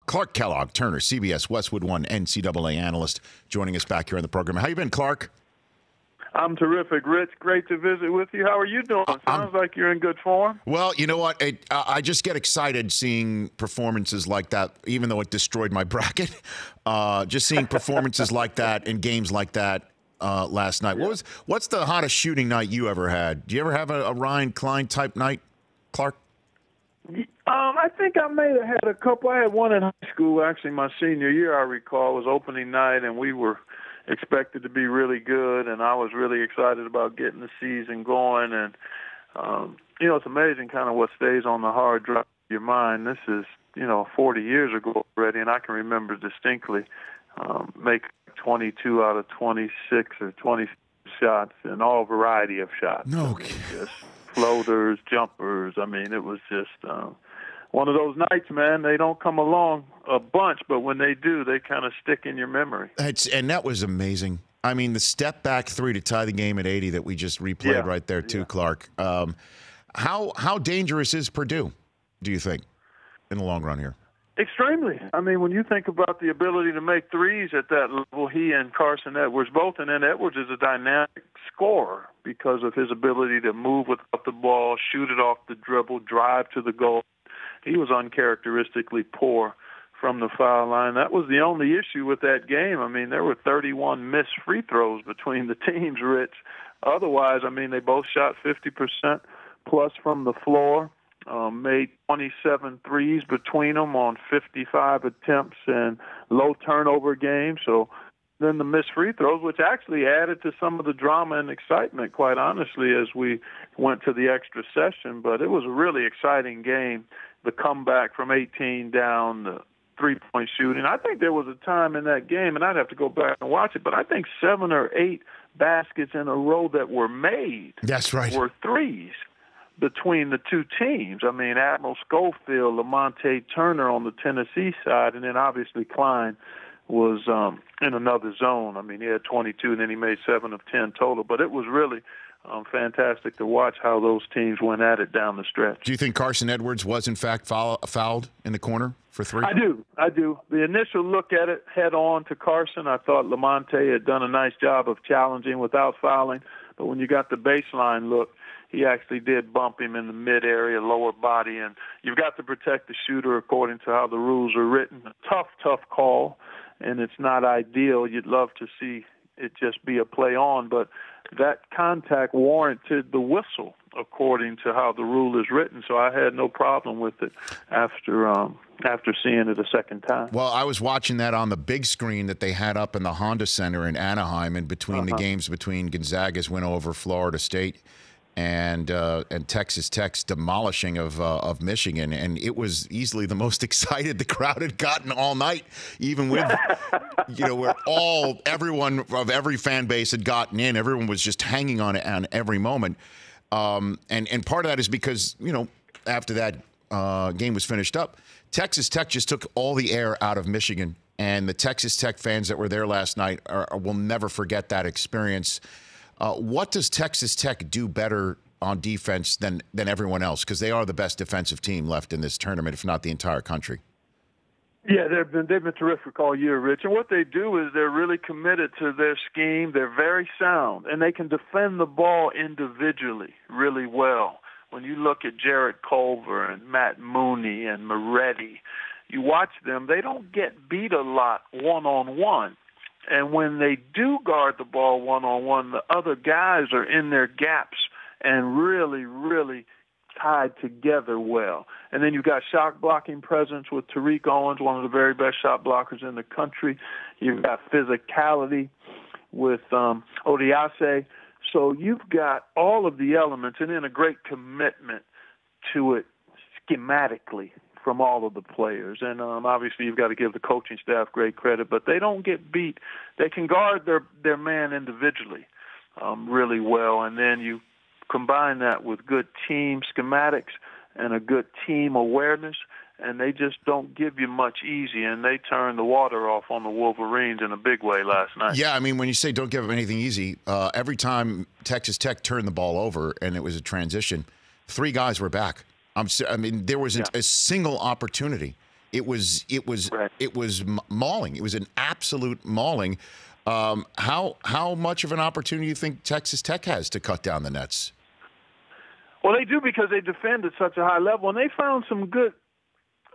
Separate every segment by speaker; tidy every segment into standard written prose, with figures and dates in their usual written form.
Speaker 1: Clark Kellogg, Turner, CBS, Westwood One, NCAA analyst, joining us back here on the program. How you been, Clark?
Speaker 2: I'm terrific, Rich. Great to visit with you. How are you doing? Sounds like you're in good form.
Speaker 1: Well, you know what? I just get excited seeing performances like that, even though it destroyed my bracket. Just seeing performances like that in games like that last night.
Speaker 2: Yeah.
Speaker 1: What's the hottest shooting night you ever had? Do you ever have a Ryan Klein type night, Clark?
Speaker 2: I think I may have had a couple. I had one in high school, actually, my senior year, I recall. It was opening night, and we were expected to be really good, and I was really excited about getting the season going. And, it's amazing kind of what stays on the hard drive of your mind. This is, 40 years ago already, and I can remember distinctly make 22 out of 26 or 20 shots and all variety of shots.
Speaker 1: No.
Speaker 2: Just floaters, jumpers. I mean, it was just one of those nights, man. They don't come along a bunch, but when they do, they kind of stick in your memory.
Speaker 1: And that was amazing. I mean, the step back three to tie the game at 80 that we just replayed right there too, Clark. How dangerous is Purdue, do you think, in the long run here?
Speaker 2: Extremely. I mean, when you think about the ability to make threes at that level, he and Carson Edwards both, and then Edwards is a dynamic scorer because of his ability to move without the ball, shoot it off the dribble, drive to the goal. He was uncharacteristically poor from the foul line. That was the only issue with that game. I mean, there were 31 missed free throws between the teams, Rich. Otherwise, I mean, they both shot 50% plus from the floor. Made 27 threes between them on 55 attempts and low turnover games. So then the missed free throws, which actually added to some of the drama and excitement, quite honestly, as we went to the extra session. But it was a really exciting game, the comeback from 18 down, the three-point shooting. I think there was a time in that game, and I'd have to go back and watch it, but I think 7 or 8 baskets in a row that were made were threes between the two teams. I mean, Admiral Schofield, Lamonte Turner on the Tennessee side, and then obviously Klein was in another zone. I mean, he had 22, and then he made 7 of 10 total. But it was really fantastic to watch how those teams went at it down the stretch.
Speaker 1: Do you think Carson Edwards was, in fact, fouled in the corner for 3?
Speaker 2: I do. The initial look at it head-on to Carson, I thought Lamonte had done a nice job of challenging without fouling. But when you got the baseline look, he actually did bump him in the mid-area, lower body, and you've got to protect the shooter according to how the rules are written. A tough call, and it's not ideal. You'd love to see it just be a play on, but that contact warranted the whistle according to how the rule is written, so I had no problem with it after seeing it a second time.
Speaker 1: Well, I was watching that on the big screen that they had up in the Honda Center in Anaheim in between the games between Gonzaga's win over Florida State and Texas Tech's demolishing of Michigan, and it was easily the most excited the crowd had gotten all night, even with where everyone of every fan base had gotten in. Everyone was just hanging on it on every moment, and part of that is because after that game was finished up, Texas Tech just took all the air out of Michigan, and the Texas Tech fans that were there last night will never forget that experience. What does Texas Tech do better on defense than everyone else? Because they are the best defensive team left in this tournament, if not the entire country.
Speaker 2: Yeah, they've been terrific all year, Rich. And what they do is they're really committed to their scheme. They're very sound, and they can defend the ball individually really well. When you look at Jared Culver and Matt Mooney and Moretti, you watch them, they don't get beat a lot one-on-one. And when they do guard the ball one-on-one, the other guys are in their gaps and really, really tied together well. And then you've got shot blocking presence with Tariq Owens, one of the very best shot blockers in the country. You've got physicality with Odiase. So you've got all of the elements and then a great commitment to it schematically from all of the players. And obviously you've got to give the coaching staff great credit, but they don't get beat. They can guard their man individually really well, and then you combine that with good team schematics and a good team awareness, and they just don't give you much easy, and they turned the water off on the Wolverines in a big way last night.
Speaker 1: Yeah, I mean, when you say don't give them anything easy, every time Texas Tech turned the ball over and it was a transition, 3 guys were back. I mean, there wasn't a single opportunity It was
Speaker 2: Right.
Speaker 1: mauling. It was an absolute mauling. How much of an opportunity do you think Texas Tech has to cut down the nets?
Speaker 2: Well, they do because they defend at such a high level, and they found some good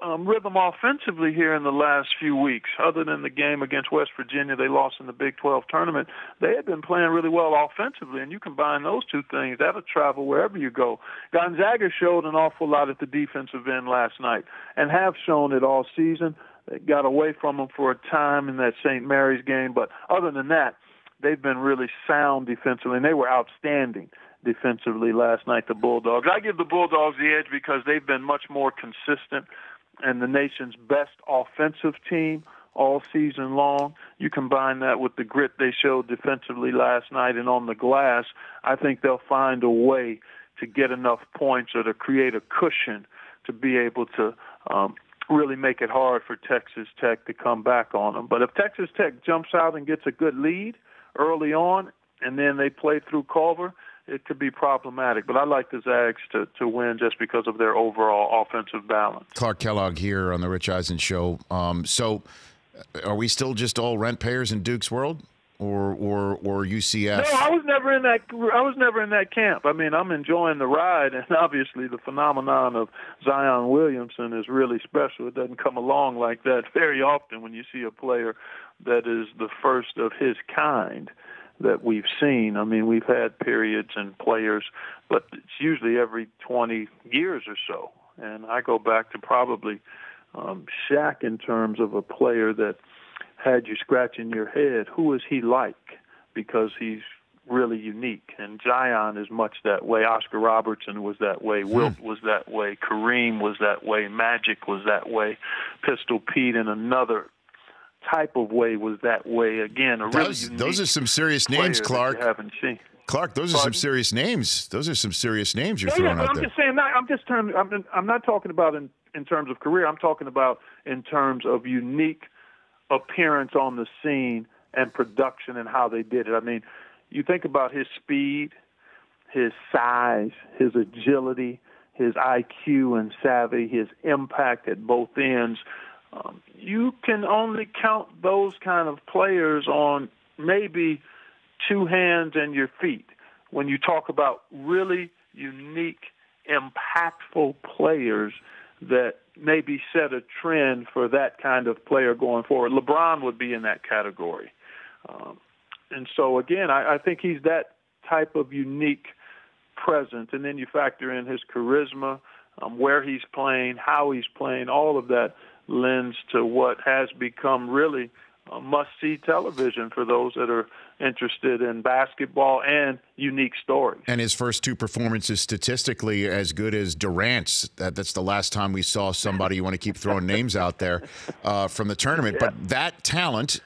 Speaker 2: rhythm offensively here in the last few weeks. Other than the game against West Virginia, they lost in the Big 12 tournament. They had been playing really well offensively, and you combine those two things, that'll travel wherever you go. Gonzaga showed an awful lot at the defensive end last night and have shown it all season. They got away from them for a time in that St. Mary's game, but other than that, they've been really sound defensively, and they were outstanding defensively last night, the Bulldogs. I give the Bulldogs the edge because they've been much more consistent and the nation's best offensive team all season long. You combine that with the grit they showed defensively last night and on the glass, I think they'll find a way to get enough points or to create a cushion to be able to really make it hard for Texas Tech to come back on them. But if Texas Tech jumps out and gets a good lead early on and then they play through Culver, it could be problematic. But I like the Zags to win just because of their overall offensive balance.
Speaker 1: Clark Kellogg here on the Rich Eisen Show. So are we still just all rent payers in Duke's world or UCF?
Speaker 2: No, I was never in that camp. I mean, I'm enjoying the ride, and obviously the phenomenon of Zion Williamson is really special. It doesn't come along like that very often when you see a player that is the first of his kind that we've seen. I mean, we've had periods and players, but it's usually every 20 years or so. And I go back to probably Shaq in terms of a player that had you scratching your head. Who is he like? Because he's really unique. And Zion is much that way. Oscar Robertson was that way. Wilt was that way. Kareem was that way. Magic was that way. Pistol Pete in another type of way was that way. Again,
Speaker 1: those are some serious names, Clark.
Speaker 2: You haven't seen.
Speaker 1: Clark, those are some serious names. Those are some serious names you're throwing out there.
Speaker 2: I'm just saying. I'm not talking about in terms of career. I'm talking about in terms of unique appearance on the scene and production and how they did it. I mean, you think about his speed, his size, his agility, his IQ and savvy, his impact at both ends. You can only count those kind of players on maybe two hands and your feet when you talk about really unique, impactful players that maybe set a trend for that kind of player going forward. LeBron would be in that category. And so, again, I think he's that type of unique presence. And then you factor in his charisma, where he's playing, how he's playing, all of that lends to what has become really must-see television for those that are interested in basketball and unique stories.
Speaker 1: And his first two performances statistically as good as Durant's. That's the last time we saw somebody, you want to keep throwing names out there, from the tournament. Yeah. But that talent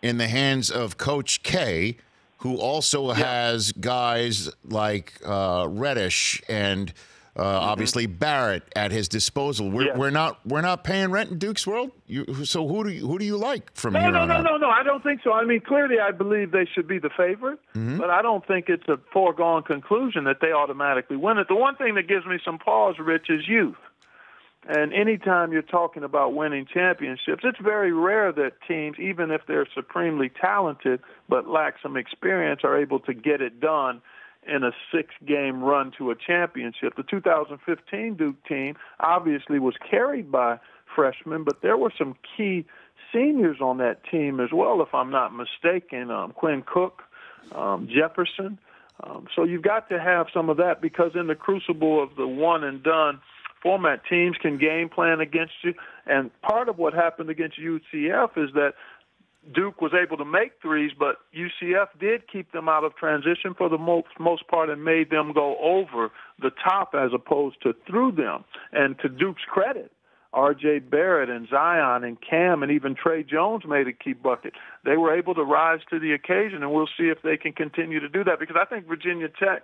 Speaker 1: in the hands of Coach K, who also has guys like Reddish and obviously Barrett at his disposal. We're not paying rent in Duke's world. So who do you like from here on out?
Speaker 2: No. I don't think so. I mean, clearly, I believe they should be the favorite, but I don't think it's a foregone conclusion that they automatically win it. The one thing that gives me some pause, Rich, is youth. And anytime you're talking about winning championships, it's very rare that teams, even if they're supremely talented but lack some experience, are able to get it done in a 6-game run to a championship. The 2015 Duke team obviously was carried by freshmen, but there were some key seniors on that team as well, if I'm not mistaken. Quinn Cook, Jefferson. So you've got to have some of that because in the crucible of the one-and-done format, teams can game plan against you. And part of what happened against UCF is that Duke was able to make threes, but UCF did keep them out of transition for the most part and made them go over the top as opposed to through them. And to Duke's credit, R.J. Barrett and Zion and Cam and even Trey Jones made a key bucket. They were able to rise to the occasion, and we'll see if they can continue to do that because I think Virginia Tech,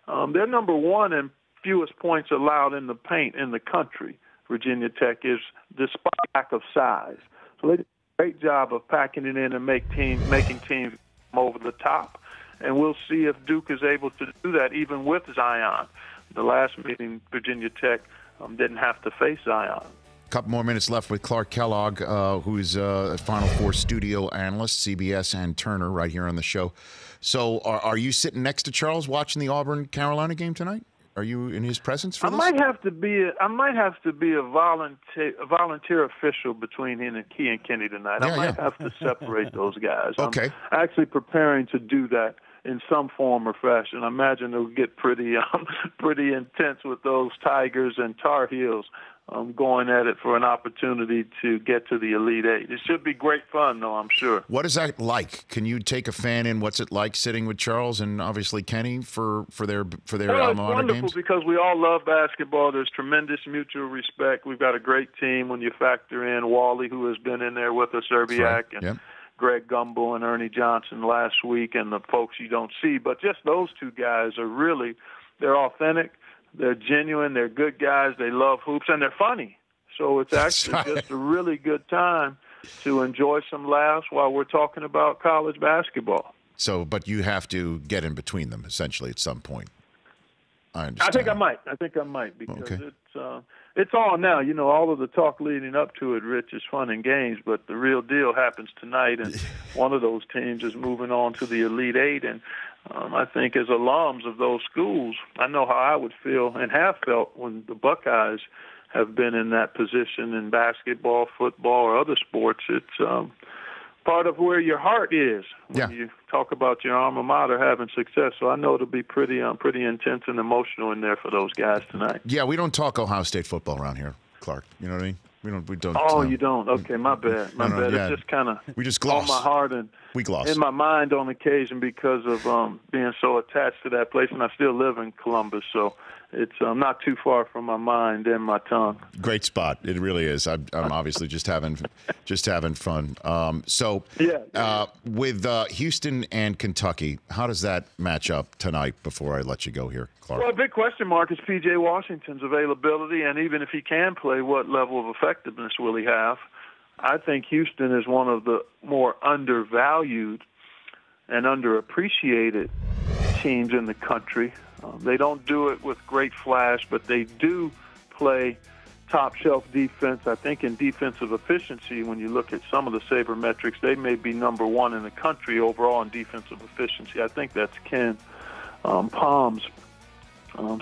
Speaker 2: they're number one in fewest points allowed in the paint in the country. Virginia Tech is, despite lack of size. So they did a great job of packing it in and making teams come over the top. And we'll see if Duke is able to do that even with Zion. The last meeting, Virginia Tech didn't have to face Zion.
Speaker 1: A couple more minutes left with Clark Kellogg, who's a Final Four studio analyst, CBS and Turner, right here on the show. So are you sitting next to Charles watching the Auburn-Carolina game tonight? Are you in his presence for this?
Speaker 2: I might have to be a volunteer official between he and Kenny tonight. I might have to separate those guys.
Speaker 1: Okay.
Speaker 2: I'm actually preparing to do that in some form or fashion. I imagine it'll get pretty intense with those Tigers and Tar Heels going at it for an opportunity to get to the Elite Eight. It should be great fun, though, I'm sure.
Speaker 1: What is that like? Can you take a fan in? What's it like sitting with Charles and obviously Kenny for their alma mater games?
Speaker 2: It's wonderful because we all love basketball. There's tremendous mutual respect. We've got a great team when you factor in Wally, who has been in there with us, Serbiak, and Greg Gumbel and Ernie Johnson last week, and the folks you don't see. But just those two guys are really, they're authentic. They're genuine. They're good guys. They love hoops, and they're funny. So it's actually just a really good time to enjoy some laughs while we're talking about college basketball.
Speaker 1: So, but you have to get in between them, essentially, at some point. I understand.
Speaker 2: I think I might because it's all now. You know, all of the talk leading up to it, Rich, is fun and games, but the real deal happens tonight, and one of those teams is moving on to the Elite Eight, and I think as alums of those schools, I know how I would feel and have felt when the Buckeyes have been in that position in basketball, football, or other sports. It's part of where your heart is when you talk about your alma mater having success. So I know it'll be pretty intense and emotional in there for those guys tonight.
Speaker 1: Yeah, we don't talk Ohio State football around here, Clark. You know what I mean? We don't.
Speaker 2: Oh, you don't? Okay, my bad. My bad.
Speaker 1: Yeah.
Speaker 2: It's just kind of
Speaker 1: we just gloss
Speaker 2: on my heart and in my mind on occasion because of being so attached to that place, and I still live in Columbus, so it's not too far from my mind and my tongue.
Speaker 1: Great spot. It really is. I'm obviously just having fun. With Houston and Kentucky, how does that match up tonight before I let you go here, Clark?
Speaker 2: Well, a big question mark is P.J. Washington's availability, and even if he can play, what level of effectiveness will he have? I think Houston is one of the more undervalued and underappreciated teams in the country. They don't do it with great flash, but they do play top-shelf defense. I think in defensive efficiency, when you look at some of the sabermetrics, they may be number one in the country overall in defensive efficiency. I think that's Ken Palm's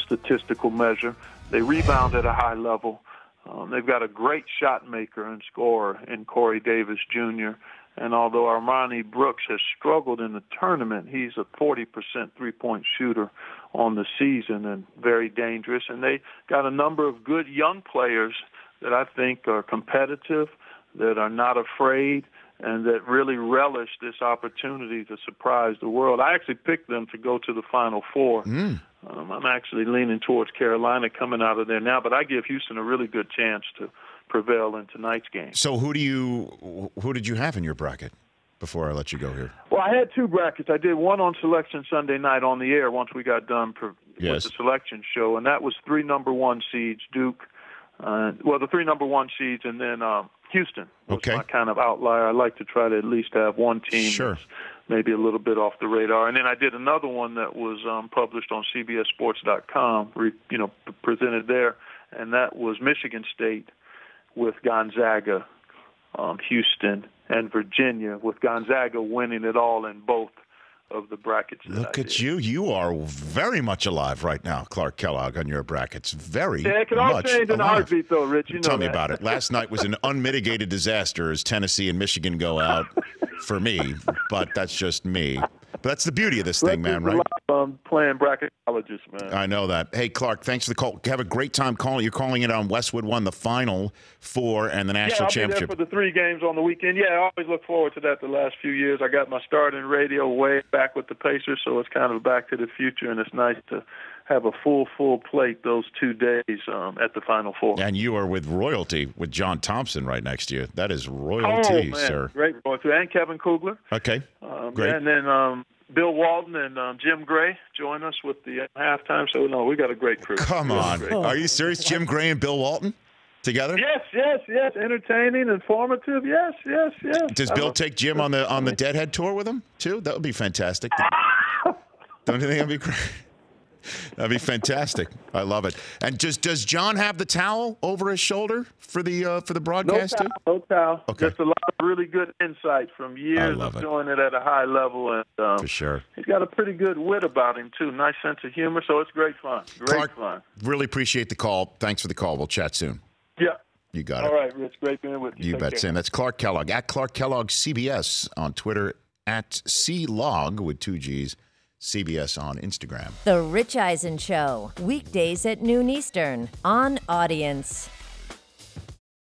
Speaker 2: statistical measure. They rebound at a high level. They've got a great shot maker and scorer in Corey Davis Jr., and although Armani Brooks has struggled in the tournament, he's a 40% three-point shooter on the season and very dangerous. And they got a number of good young players that I think are competitive, that are not afraid, and that really relish this opportunity to surprise the world. I actually picked them to go to the Final Four. I'm actually leaning towards Carolina coming out of there now, but I give Houston a really good chance to prevail in tonight's game.
Speaker 1: So who did you have in your bracket before I let you go here?
Speaker 2: Well, I had two brackets. I did one on Selection Sunday night on the air once we got done with the selection show, and that was 3 number 1 seeds, Duke. The 3 number 1 seeds, and then Houston was my kind of outlier. I like to try to at least have one team that's maybe a little bit off the radar. And then I did another one that was published on CBSSports.com, presented there, and that was Michigan State with Gonzaga, Houston, and Virginia, with Gonzaga winning it all in both of the brackets.
Speaker 1: Look at you. You are very much alive right now, Clark Kellogg, on your brackets.
Speaker 2: It can all change in a heartbeat, though, Rich. You know
Speaker 1: Tell me about it. Last night was an unmitigated disaster as Tennessee and Michigan go out for me, but that's just me. But that's the beauty of this thing, man, right?
Speaker 2: Playing bracketologists, man.
Speaker 1: I know that. Hey, Clark, thanks for the call. Have a great time calling. You're calling it on Westwood One, the Final Four, and the National Championship.
Speaker 2: I'll be there for the 3 games on the weekend. Yeah, I always look forward to that the last few years. I got my start in radio way back with the Pacers, so it's kind of back to the future, and it's nice to have a full plate those 2 days at the Final Four.
Speaker 1: And you are with royalty with John Thompson right next to you. That is royalty, sir.
Speaker 2: Great royalty. And Kevin Kugler.
Speaker 1: Okay, great.
Speaker 2: And then Bill Walton and Jim Gray join us with the halftime. So, no, we got a great crew.
Speaker 1: Come on. Are you serious? Jim Gray and Bill Walton together?
Speaker 2: Yes. Entertaining, informative. Yes.
Speaker 1: Does Bill take Jim on the Deadhead tour with him, too? That would be fantastic. Don't you think that would be great? That'd be fantastic. I love it. And does John have the towel over his shoulder for the broadcast?
Speaker 2: No towel.
Speaker 1: Okay.
Speaker 2: Just a lot of really good insight from years of doing it at a high level, and
Speaker 1: for sure,
Speaker 2: he's got a pretty good wit about him too. Nice sense of humor, so it's great fun. Great fun.
Speaker 1: Really appreciate the call. Thanks for the call. We'll chat soon.
Speaker 2: Yeah.
Speaker 1: You got it.
Speaker 2: All right, Rich. Great being with you.
Speaker 1: You bet, Sam. That's Clark Kellogg at Clark Kellogg CBS on Twitter, at CLog with 2 G's. CBS on Instagram.
Speaker 3: The Rich Eisen Show, weekdays at noon Eastern on Audience.